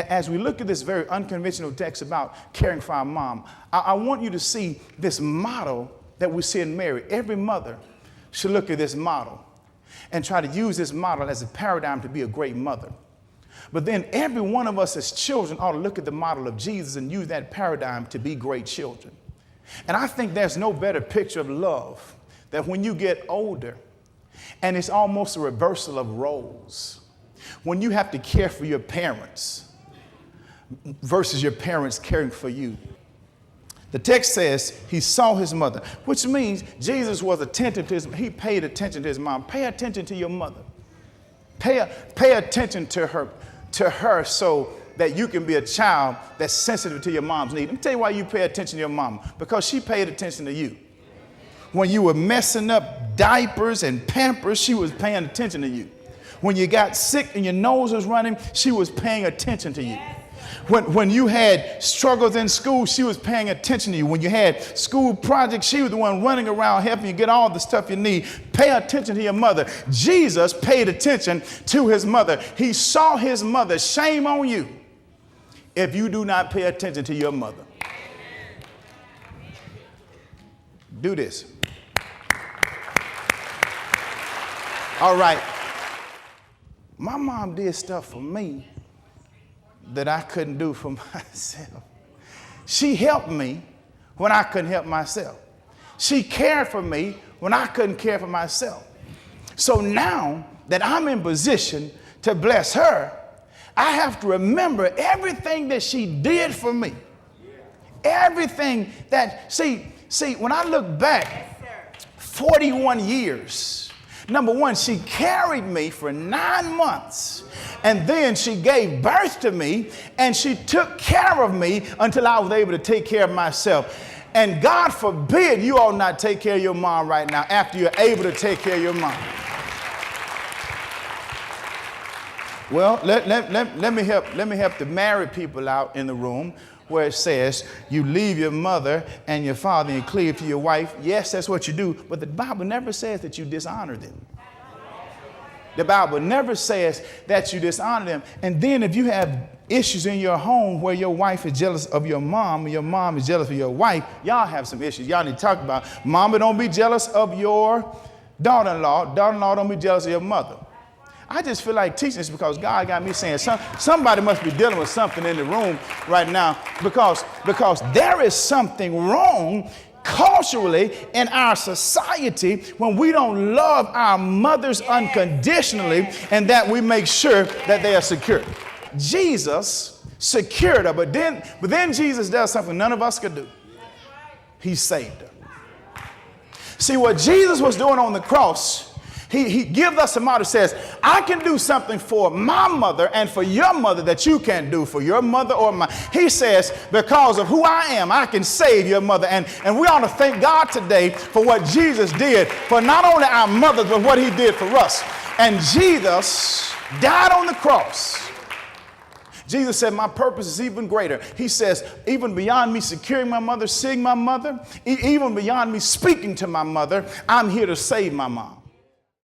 as we look at this very unconventional text about caring for our mom, I want you to see this model that we see in Mary. Every mother should look at this model and try to use this model as a paradigm to be a great mother. But then every one of us as children ought to look at the model of Jesus and use that paradigm to be great children. And I think there's no better picture of love than when you get older and it's almost a reversal of roles. When you have to care for your parents versus your parents caring for you. The text says he saw his mother, which means Jesus was attentive to he paid attention to his mom. Pay attention to your mother. Pay attention to her so that you can be a child that's sensitive to your mom's need. Let me tell you why you pay attention to your mama. Because she paid attention to you. When you were messing up diapers and Pampers, she was paying attention to you. When you got sick and your nose was running, she was paying attention to you. When you had struggles in school, she was paying attention to you. When you had school projects, she was the one running around helping you get all the stuff you need. Pay attention to your mother. Jesus paid attention to his mother. He saw his mother. Shame on you if you do not pay attention to your mother. Do this. All right. My mom did stuff for me that I couldn't do for myself. She helped me when I couldn't help myself. She cared for me when I couldn't care for myself. So now that I'm in position to bless her, I have to remember everything that she did for me. Everything that, see, when I look back 41 years, number one, she carried me for 9 months. And then she gave birth to me and she took care of me until I was able to take care of myself. And God forbid you ought not take care of your mom right now after you're able to take care of your mom. Well, let me help the married people out in the room where it says you leave your mother and your father and cleave to your wife. Yes, that's what you do. But the Bible never says that you dishonor them. The Bible never says that you dishonor them. And then if you have issues in your home where your wife is jealous of your mom and your mom is jealous of your wife, y'all have some issues. Y'all need to talk about. Mama, don't be jealous of your daughter-in-law. Daughter-in-law, don't be jealous of your mother. I just feel like teaching this because God got me saying somebody must be dealing with something in the room right now because there is something wrong culturally in our society when we don't love our mothers unconditionally and that we make sure that they are secure. Jesus secured her, but then Jesus does something none of us could do. He saved her. See, what Jesus was doing on the cross, he gives us a model that says, I can do something for my mother and for your mother that you can't do for your mother or mine. He says, because of who I am, I can save your mother. And we ought to thank God today for what Jesus did for not only our mothers, but what he did for us. And Jesus died on the cross. Jesus said, my purpose is even greater. He says, even beyond me securing my mother, seeing my mother, even beyond me speaking to my mother, I'm here to save my mom.